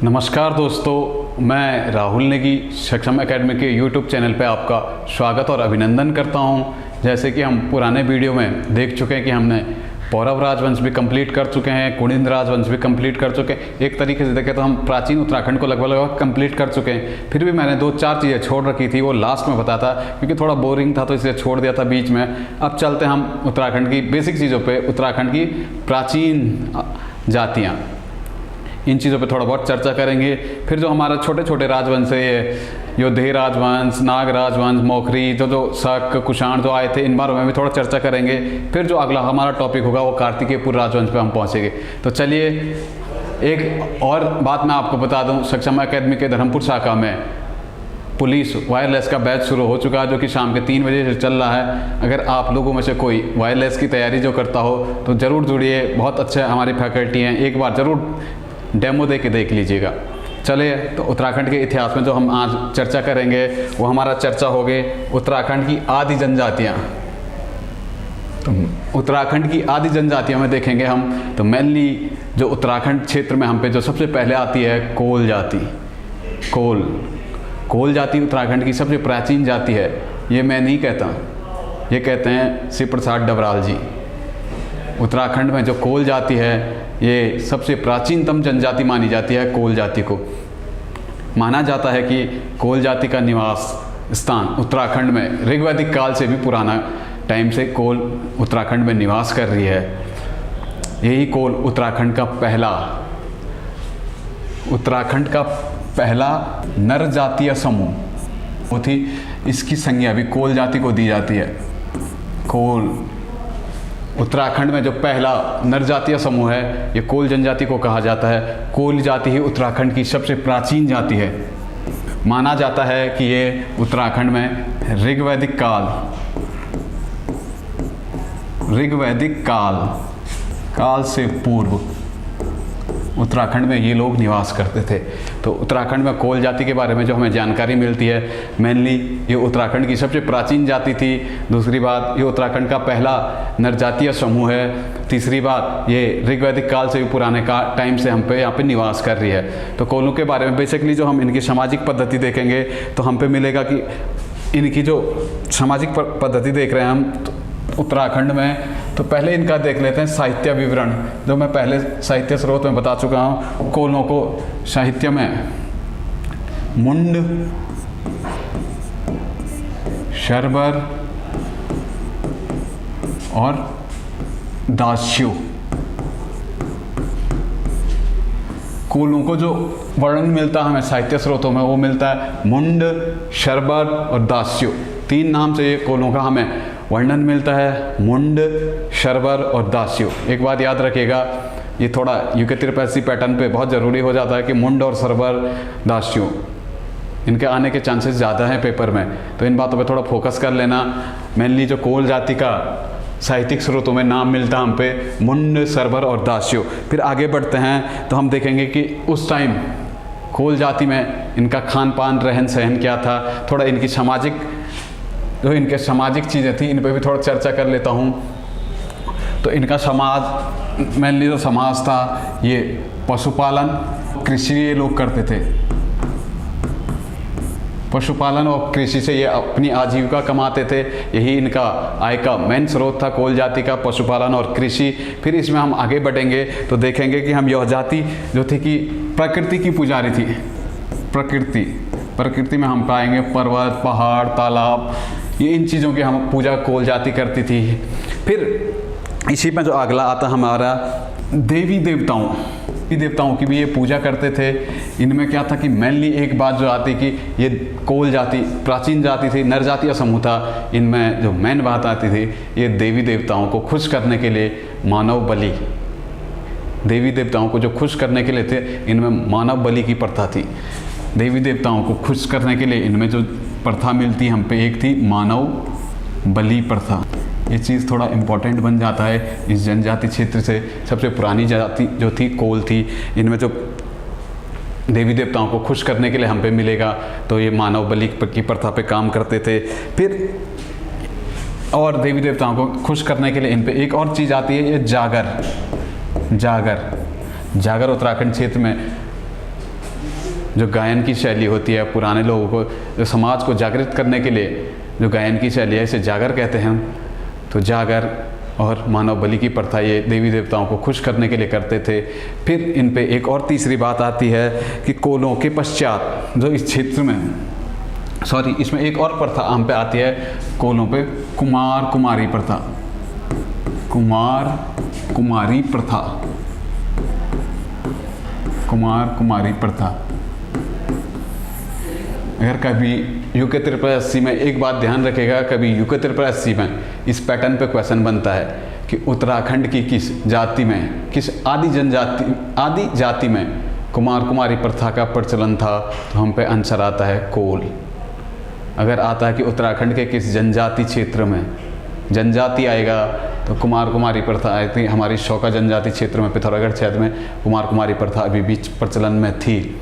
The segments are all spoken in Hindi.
नमस्कार दोस्तों, मैं राहुल नेगी सक्षम एकेडमी के YouTube चैनल पे आपका स्वागत और अभिनंदन करता हूं। जैसे कि हम पुराने वीडियो में देख चुके हैं कि हमने पौरव राजवंश भी कंप्लीट कर चुके हैं, कुणिंद राजवंश भी कंप्लीट कर चुके हैं। एक तरीके से देखें तो हम प्राचीन उत्तराखंड को लगभग कंप्लीट कर चुके हैं। फिर भी मैंने 2-4 चीज़ें छोड़ रखी थी, वो लास्ट में बताता क्योंकि थोड़ा बोरिंग था तो इसलिए छोड़ दिया था बीच में। अब चलते हैं हम उत्तराखंड की बेसिक चीज़ों पर, उत्तराखंड की प्राचीन जातियाँ, इन चीज़ों पे थोड़ा बहुत चर्चा करेंगे। फिर जो हमारा छोटे छोटे राजवंश है, ये योधेय राजवंश, नाग राजवंश, मौखरी, जो शक, कुषाण जो आए थे, इन बारों में भी थोड़ा चर्चा करेंगे। फिर जो अगला हमारा टॉपिक होगा वो कार्तिकेयपुर राजवंश पे हम पहुँचेंगे। तो चलिए, एक और बात मैं आपको बता दूँ, सक्षम एकेडमी के धर्मपुर शाखा में पुलिस वायरलेस का बैच शुरू हो चुका है, जो कि शाम के 3 बजे से चल रहा है। अगर आप लोगों में से कोई वायरलेस की तैयारी जो करता हो तो ज़रूर जुड़िए। बहुत अच्छे हमारी फैकल्टी हैं, एक बार ज़रूर डेमो दे के देख लीजिएगा। चलिए, तो उत्तराखंड के इतिहास में जो हम आज चर्चा करेंगे वो हमारा चर्चा होगी उत्तराखंड की आदि जनजातियाँ। तो उत्तराखंड की आदि जनजातियों में देखेंगे हम तो मेनली जो उत्तराखंड क्षेत्र में हम पे जो सबसे पहले आती है कोल जाति। कोल जाति उत्तराखंड की सबसे प्राचीन जाति है। ये मैं नहीं कहता, ये कहते हैं शिव प्रसाद डबराल जी। उत्तराखंड में जो कोल जाति है ये सबसे प्राचीनतम जनजाति मानी जाती है। कोल जाति को माना जाता है कि कोल जाति का निवास स्थान उत्तराखंड में ऋग्वैदिक काल से भी पुराना टाइम से कोल उत्तराखंड में निवास कर रही है। यही कोल उत्तराखंड का पहला नर जातीय समूह वो थी। इसकी संज्ञा भी कोल जाति को दी जाती है। कोल उत्तराखंड में जो पहला नरजातीय समूह है ये कोल जनजाति को कहा जाता है। कोल जाति ही उत्तराखंड की सबसे प्राचीन जाति है। माना जाता है कि ये उत्तराखंड में ऋग्वैदिक काल से पूर्व उत्तराखंड में ये लोग निवास करते थे। तो उत्तराखंड में कोल जाति के बारे में जो हमें जानकारी मिलती है, मेनली ये उत्तराखंड की सबसे प्राचीन जाति थी। दूसरी बात, ये उत्तराखंड का पहला नरजातीय समूह है। तीसरी बात, ये ऋग्वैदिक काल से भी पुराने टाइम से हम पे यहाँ पे निवास कर रही है। तो कोलों के बारे में बेसिकली जो हम इनकी सामाजिक पद्धति देखेंगे तो हम पे मिलेगा कि इनकी जो सामाजिक पद्धति देख रहे हैं हम उत्तराखंड में, तो पहले इनका देख लेते हैं साहित्य विवरण। जो मैं पहले साहित्य स्रोत में बता चुका हूँ, कोलों को साहित्य में मुंड, शर्बर और दास्यु, कोलों को जो वर्णन मिलता है हमें साहित्य स्रोतों में वो मिलता है मुंड, शर्बर और दास्यु। 3 नाम से ये कोलों का हमें वर्णन मिलता है, मुंड, शर्बर और दास्यु। एक बात याद रखिएगा, ये थोड़ा यूके पैटर्न पे बहुत ज़रूरी हो जाता है कि मुंड और शर्बर, दास्यु इनके आने के चांसेस ज़्यादा हैं पेपर में, तो इन बातों पे थोड़ा फोकस कर लेना। मेनली जो कोल जाति का साहित्यिक स्रोतों में नाम मिलता है हम पे मुंड, शर्बर और दास्यु। फिर आगे बढ़ते हैं तो हम देखेंगे कि उस टाइम कोल जाति में इनका खान पान, रहन सहन क्या था, थोड़ा इनकी इनके सामाजिक चीज़ें थी, इन पर भी थोड़ा चर्चा कर लेता हूँ। तो इनका समाज, मेनली जो समाज था ये पशुपालन, कृषि ये लोग करते थे। पशुपालन और कृषि से ये अपनी आजीविका कमाते थे। यही इनका आय का मेन स्रोत था कोल जाति का, पशुपालन और कृषि। फिर इसमें हम आगे बढ़ेंगे तो देखेंगे कि हम यह जाति जो थी कि प्रकृति की पुजारी थी। प्रकृति में हम पाएंगे पर्वत, पहाड़, तालाब, ये इन चीज़ों की हम पूजा कोल जाति करती थी। फिर इसी में जो अगला आता हमारा देवी देवताओं की भी ये पूजा करते थे। इनमें क्या था कि मेनली एक बात जो आती कि ये कोल जाति प्राचीन जाति थी, नरजातीय समूह था। इनमें जो मेन बात आती थी, ये देवी देवताओं को खुश करने के लिए मानव बलि, देवी देवताओं को जो खुश करने के लिए थे, इनमें मानव बलि की प्रथा थी। देवी देवताओं को खुश करने के लिए इनमें जो प्रथा मिलती हम पे, एक थी मानव बलि प्रथा। ये चीज़ थोड़ा इम्पोर्टेंट बन जाता है इस जनजाति क्षेत्र से। सबसे पुरानी जाति जो थी कोल थी, इनमें जो देवी देवताओं को खुश करने के लिए हम पे मिलेगा तो ये मानव बलि की प्रथा पे काम करते थे। फिर और देवी देवताओं को खुश करने के लिए इन पे एक और चीज़ आती है, ये जागर। जागर उत्तराखंड क्षेत्र में जो गायन की शैली होती है, पुराने लोगों को जो समाज को जागृत करने के लिए जो गायन की शैली है, इसे जागर कहते हैं हम। तो जागर और मानव बलि की प्रथा ये देवी देवताओं को खुश करने के लिए करते थे। फिर इन पे एक और तीसरी बात आती है कि कोलों के पश्चात जो इस क्षेत्र में इसमें एक और प्रथा हम पे आती है, कोलों पे कुमार कुमारी प्रथा। कुमार कुमारी प्रथा, कुमार कुमारी प्रथा। अगर कभी यूके 8380 में एक बात ध्यान रखेगा, कभी यूके 8380 में इस पैटर्न पे क्वेश्चन बनता है कि उत्तराखंड की किस जाति में, किस आदि जाति में कुमार कुमारी प्रथा का प्रचलन था, तो हम पे आंसर आता है कोल। अगर आता है कि उत्तराखंड के किस जनजाति क्षेत्र में, जनजाति आएगा तो कुमार कुमारी प्रथा आई थी। हमारी शौका जनजाति क्षेत्र में, पिथौरागढ़ क्षेत्र में कुमार कुमारी प्रथा अभी बीच प्रचलन में थी।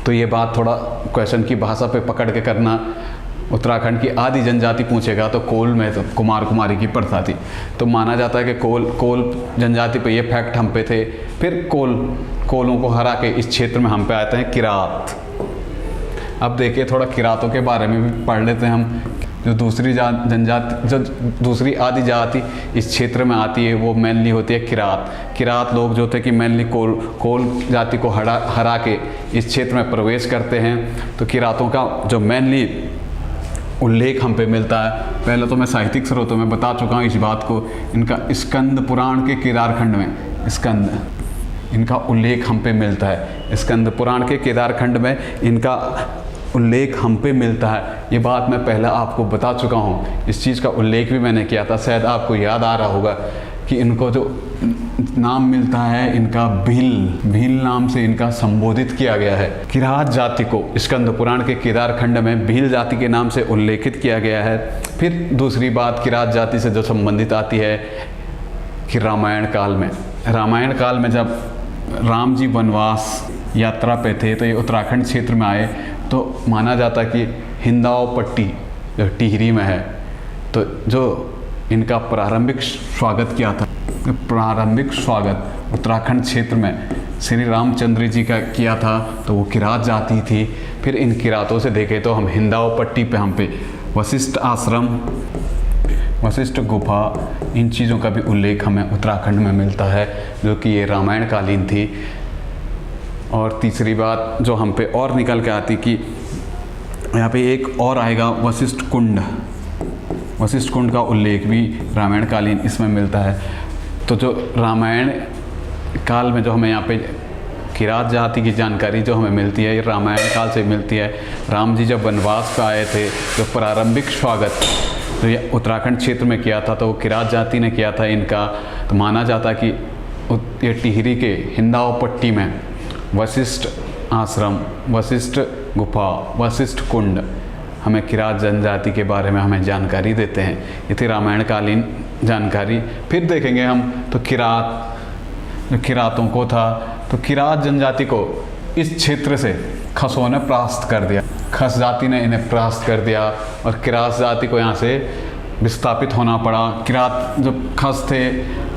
तो ये बात थोड़ा क्वेश्चन की भाषा पे पकड़ के करना। उत्तराखंड की आदि जनजाति पूछेगा तो कोल में तो कुमार कुमारी की प्रथा थी। तो माना जाता है कि कोल जनजाति पे ये फैक्ट हम पे थे। फिर कोलों को हरा के इस क्षेत्र में हम पे आते हैं किरात। अब देखिए थोड़ा किरातों के बारे में भी पढ़ लेते हैं हम। जो दूसरी जनजाति, जो दूसरी आदि जाति इस क्षेत्र में आती है, वो मेनली होती है किरात। किरात लोग जो थे कि मेनली कोल जाति को हरा के इस क्षेत्र में प्रवेश करते हैं। तो किरातों का जो मेनली उल्लेख हम पे मिलता है, पहले तो मैं साहित्यिक स्रोतों में बता चुका हूँ इस बात को। इनका स्कंद पुराण के केदारखंड में स्कंद इनका उल्लेख हम पे मिलता है। स्कंद पुराण के केदारखंड में इनका उल्लेख हम पे मिलता है। ये बात मैं पहले आपको बता चुका हूँ, इस चीज़ का उल्लेख भी मैंने किया था, शायद आपको याद आ रहा होगा कि इनको जो नाम मिलता है, इनका भील नाम से इनका संबोधित किया गया है। किरात जाति को स्कंद पुराण के केदारखंड में भील जाति के नाम से उल्लेखित किया गया है। फिर दूसरी बात किरात जाति से जो संबंधित आती है कि रामायण काल में जब राम जी वनवास यात्रा पे थे तो ये उत्तराखंड क्षेत्र में आए। तो माना जाता कि हिंदाव पट्टी जो टिहरी में है, तो जो इनका प्रारंभिक स्वागत किया था, प्रारंभिक स्वागत उत्तराखंड क्षेत्र में श्री रामचंद्र जी का किया था, तो वो किरात जाति थी। फिर इन किरातों से देखें तो हम हिंदाव पट्टी पे हम पे वशिष्ठ आश्रम, वशिष्ठ गुफा, इन चीज़ों का भी उल्लेख हमें उत्तराखंड में मिलता है, जो कि ये रामायण कालीन थी। और तीसरी बात जो हम पे और निकल के आती कि यहाँ पे एक और आएगा वशिष्ठ कुंड का उल्लेख भी रामायण कालीन इसमें मिलता है। तो जो रामायण काल में जो हमें यहाँ पे किरात जाति की जानकारी जो हमें मिलती है, ये रामायण काल से मिलती है। राम जी जब वनवास पे आए थे, जो प्रारंभिक स्वागत तो ये उत्तराखंड क्षेत्र में किया था, तो वो किरात जाति ने किया था इनका। तो माना जाता कि ये टिहरी के हिंदाव पट्टी में वशिष्ठ आश्रम, वशिष्ठ गुफा, वशिष्ठ कुंड हमें किरात जनजाति के बारे में हमें जानकारी देते हैं। ये थी रामायणकालीन जानकारी। फिर देखेंगे हम तो किरातों को था, तो किरात जनजाति को इस क्षेत्र से खसों ने परास्त कर दिया। खस जाति ने इन्हें परास्त कर दिया और किरात जाति को यहाँ से विस्थापित होना पड़ा। किरात जो खस थे,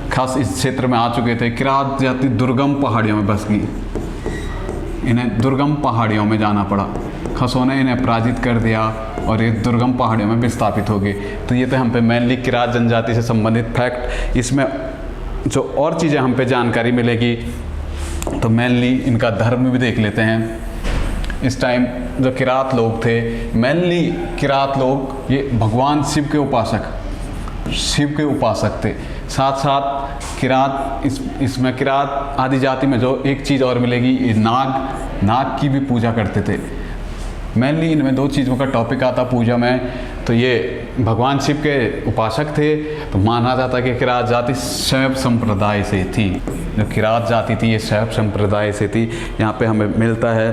खस इस क्षेत्र में आ चुके थे। किरात जाति दुर्गम पहाड़ियों में बस गई, इन्हें दुर्गम पहाड़ियों में जाना पड़ा। खसों ने इन्हें पराजित कर दिया और ये दुर्गम पहाड़ियों में विस्थापित हो गए। तो ये तो हम पे मेनली किरात जनजाति से संबंधित फैक्ट। इसमें जो और चीज़ें हम पे जानकारी मिलेगी तो मेनली इनका धर्म भी देख लेते हैं। इस टाइम जो किरात लोग थे, मेनली किरात लोग ये भगवान शिव के उपासक थे। साथ साथ किरात इसमें किरात आदि जाति में जो एक चीज़ और मिलेगी, ये नाग की भी पूजा करते थे। मेनली इनमें दो चीज़ों का टॉपिक आता पूजा में। तो ये भगवान शिव के उपासक थे, तो माना जाता कि किरात जाति शैव संप्रदाय से थी। जो किरात जाति थी ये शैव संप्रदाय से थी, यहाँ पे हमें मिलता है।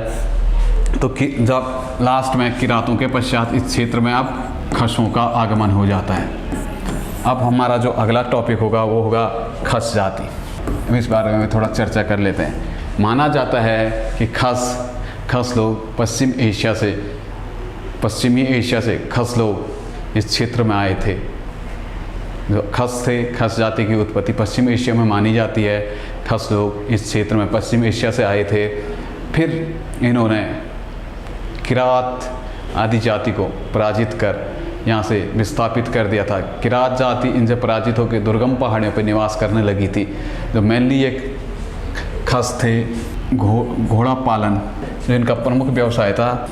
तो जब लास्ट में किरातों के पश्चात इस क्षेत्र में अब खसों का आगमन हो जाता है। अब हमारा जो अगला टॉपिक होगा वो होगा खस जाति। अब इस बारे में थोड़ा चर्चा कर लेते हैं। माना जाता है कि खस लोग पश्चिमी एशिया से खस लोग इस क्षेत्र में आए थे। जो खस थे, खस जाति की उत्पत्ति पश्चिम एशिया में मानी जाती है। खस लोग इस क्षेत्र में पश्चिम एशिया से आए थे फिर इन्होंने किरात आदि जाति को पराजित कर यहाँ से विस्थापित कर दिया था। किरात जाति इनसे पराजित होकर दुर्गम पहाड़ियों पर निवास करने लगी थी। जो मेनली एक खस थे, घोड़ा पालन जो इनका प्रमुख व्यवसाय था,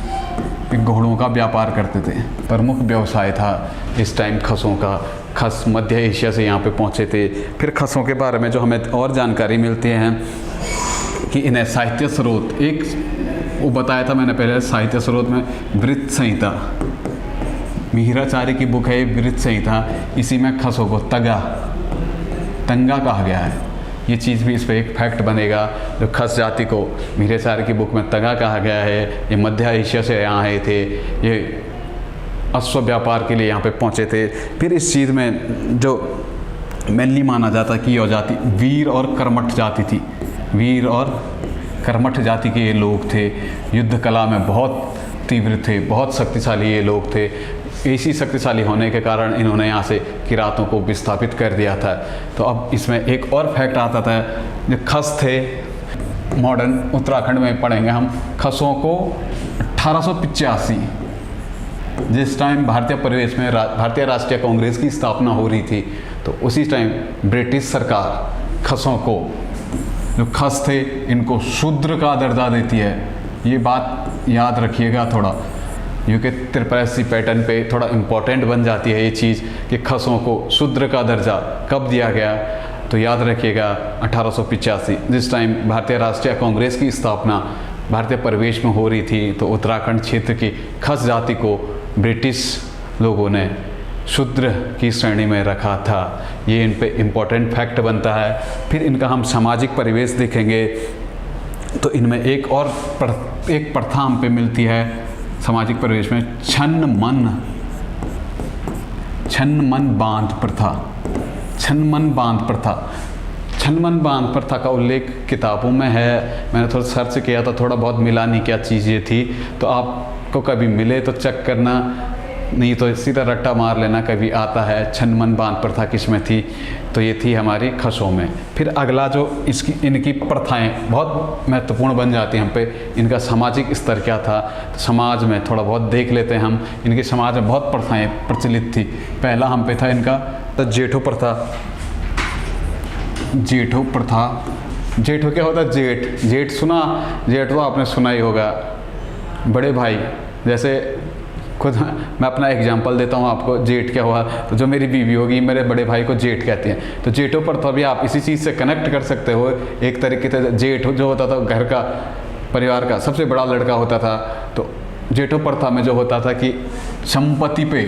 घोड़ों का व्यापार करते थे, प्रमुख व्यवसाय था इस टाइम खसों का। खस मध्य एशिया से यहाँ पे पहुँचे थे। फिर खसों के बारे में जो हमें और जानकारी मिलती है कि इन्हें साहित्य स्रोत, एक वो बताया था मैंने पहले, साहित्य स्रोत में वृत्त संहिता, मिहिराचार्य की बुक है वृत्त संहिता, इसी में खसों को तंगा कहा गया है। ये चीज़ भी इस पर एक फैक्ट बनेगा। जो खस जाति को मिहिराचार्य की बुक में तंगा कहा गया है, ये मध्य एशिया से यहाँ आए थे, ये अश्व व्यापार के लिए यहाँ पे पहुँचे थे। फिर इस चीज़ में जो मेनली माना जाता कि यह जाति वीर और कर्मठ जाति थी। वीर और कर्मठ जाति के ये लोग थे, युद्ध कला में बहुत तीव्र थे, बहुत शक्तिशाली ये लोग थे। इसी शक्तिशाली होने के कारण इन्होंने यहाँ से किरातों को विस्थापित कर दिया था। तो अब इसमें एक और फैक्ट आता था, जो खस थे, मॉडर्न उत्तराखंड में पढ़ेंगे हम, खसों को 1885 जिस टाइम भारतीय परिवेश में भारतीय राष्ट्रीय कांग्रेस की स्थापना हो रही थी, तो उसी टाइम ब्रिटिश सरकार खसों को, जो खस थे, इनको शूद्र का दर्जा देती है। ये बात याद रखिएगा थोड़ा, क्योंकि त्रिपरासी पैटर्न पे थोड़ा इम्पोर्टेंट बन जाती है ये चीज़ कि खसों को शूद्र का दर्जा कब दिया गया। तो याद रखिएगा 1885 जिस टाइम भारतीय राष्ट्रीय कांग्रेस की स्थापना भारतीय परिवेश में हो रही थी, तो उत्तराखंड क्षेत्र की खस जाति को ब्रिटिश लोगों ने शूद्र की श्रेणी में रखा था। ये इन पे इम्पोर्टेंट फैक्ट बनता है। फिर इनका हम सामाजिक परिवेश देखेंगे तो इनमें एक और एक प्रथा हम पे मिलती है सामाजिक परिवेश में, छन्न मन बांध प्रथा। छन्न मन बांध प्रथा, छन्न मन बांध प्रथा का उल्लेख किताबों में है। मैंने थोड़ा सर्च किया था, थोड़ा बहुत मिला नहीं क्या चीज़ ये थी, तो आपको कभी मिले तो चेक करना, नहीं तो सीधा रट्टा मार लेना, कभी आता है छन्न मन बांध प्रथा किस में थी। तो ये थी हमारी खसों में। फिर अगला जो इनकी प्रथाएं बहुत महत्वपूर्ण बन जाती हैं हम पे, इनका सामाजिक स्तर क्या था, तो समाज में थोड़ा बहुत देख लेते हैं हम। इनके समाज में बहुत प्रथाएं प्रचलित थी। पहला हम पे था इनका तो जेठो प्रथा। जेठो प्रथा, जेठो क्या होता है? जेठ सुना, जेठ तो आपने सुना ही होगा, बड़े भाई। जैसे खुद मैं अपना एग्जांपल देता हूँ आपको, जेठ क्या हुआ, तो जो मेरी बीवी होगी मेरे बड़े भाई को जेठ कहते हैं। तो जेठों पर तो अभी आप इसी चीज़ से कनेक्ट कर सकते हो। एक तरीके से जेठ जो होता था घर का, परिवार का सबसे बड़ा लड़का होता था। तो जेठों प्रथा में जो होता था कि संपत्ति पे,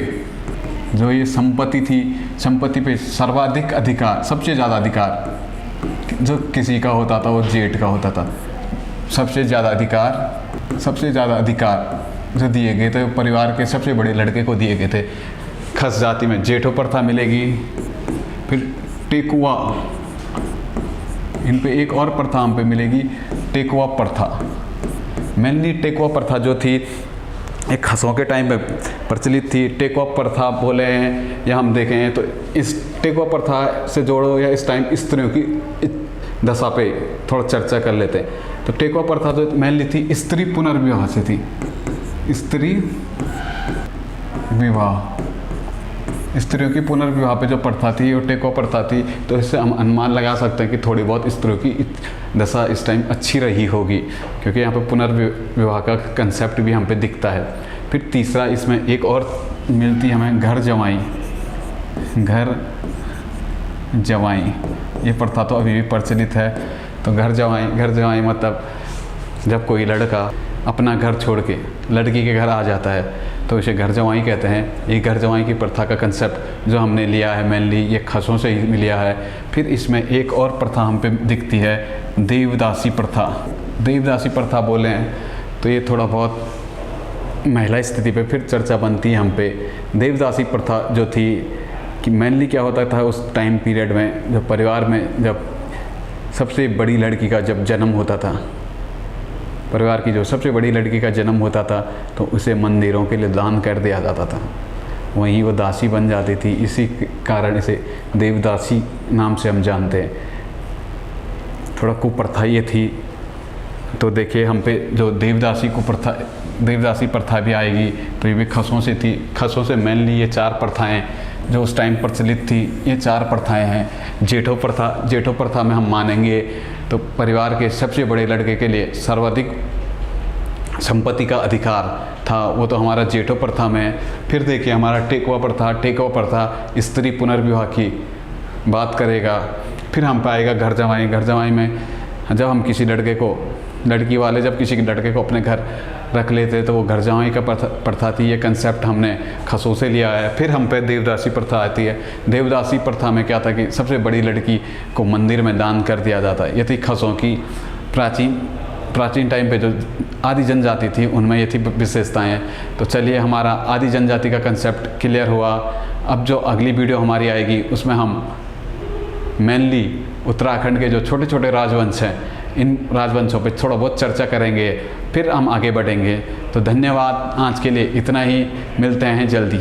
जो ये संपत्ति थी, संपत्ति पे सर्वाधिक अधिकार, सबसे ज़्यादा अधिकार जो किसी का होता था वो जेठ का होता था। सबसे ज़्यादा अधिकार जो दिए गए थे परिवार के सबसे बड़े लड़के को दिए गए थे। खस जाति में जेठो प्रथा मिलेगी। फिर टेकुआ, इन पे एक और प्रथा हम पे मिलेगी, टेकुआ प्रथा। मेनली टेकुआ प्रथा जो थी एक खसों के टाइम पे प्रचलित थी। टेकुआ प्रथा बोले हैं या हम देखें तो इस टेकुआ प्रथा से जोड़ो या इस टाइम स्त्रियों की दशा पे थोड़ा चर्चा कर लेते हैं। तो टेकुआ प्रथा जो मेनली थी स्त्री पुनर्विवाह से थी। स्त्री विवाह, स्त्रियों की पुनर्विवाह पे जो प्रथा थी वो टेकुआ प्रथा थी। तो इससे हम अनुमान लगा सकते हैं कि थोड़ी बहुत स्त्रियों की दशा इस टाइम अच्छी रही होगी, क्योंकि यहाँ पे पुनर्विवाह का कंसेप्ट भी हम पे दिखता है। फिर तीसरा इसमें एक और मिलती है हमें, घर जवाई। ये प्रथा तो अभी भी प्रचलित है। तो घर जवाई मतलब जब कोई लड़का अपना घर छोड़ के लड़की के घर आ जाता है तो इसे घर जवाई कहते हैं। ये घर जवाई की प्रथा का कंसेप्ट जो हमने लिया है मेनली ये खसों से ही लिया है। फिर इसमें एक और प्रथा हम पे दिखती है, देवदासी प्रथा। देवदासी प्रथा बोले हैं तो ये थोड़ा बहुत महिला स्थिति पे फिर चर्चा बनती है हम पे। देवदासी प्रथा जो थी कि मेनली क्या होता था उस टाइम पीरियड में, जब परिवार में जब सबसे बड़ी लड़की का जब जन्म होता था, परिवार की जो सबसे बड़ी लड़की का जन्म होता था तो उसे मंदिरों के लिए दान कर दिया जाता था, वहीं वो दासी बन जाती थी। इसी कारण इसे देवदासी नाम से हम जानते हैं। थोड़ा कुप्रथा ये थी तो देखिए हम पे जो देवदासी प्रथा भी आएगी, तो ये भी खसों से थी। खसों से मेनली ये 4 प्रथाएं जो उस टाइम प्रचलित थी, ये 4 प्रथाएं हैं। जेठो प्रथा में हम मानेंगे तो परिवार के सबसे बड़े लड़के के लिए सर्वाधिक संपत्ति का अधिकार था, वो तो हमारा जेठो प्रथा में है। फिर देखिए हमारा टेकवा प्रथा स्त्री पुनर्विवाह की बात करेगा। फिर हम पे आएगा घर जमाई में जब हम किसी लड़की वाले जब किसी लड़के को अपने घर रख लेते तो वो घर जमाई का प्रथा थी। ये कंसेप्ट हमने खसों से लिया है। फिर हम पे देवदासी प्रथा आती है। देवदासी प्रथा में क्या था कि सबसे बड़ी लड़की को मंदिर में दान कर दिया जाता। ये थी खसों की प्राचीन टाइम पे जो आदि जनजाति थी उनमें ये थी विशेषताएँ। तो चलिए हमारा आदि जनजाति का कंसेप्ट क्लियर हुआ। अब जो अगली वीडियो हमारी आएगी उसमें हम मेनली उत्तराखंड के जो छोटे छोटे राजवंश हैं, इन राजवंशों पे थोड़ा बहुत चर्चा करेंगे, फिर हम आगे बढ़ेंगे। तो धन्यवाद, आज के लिए इतना ही, मिलते हैं जल्दी।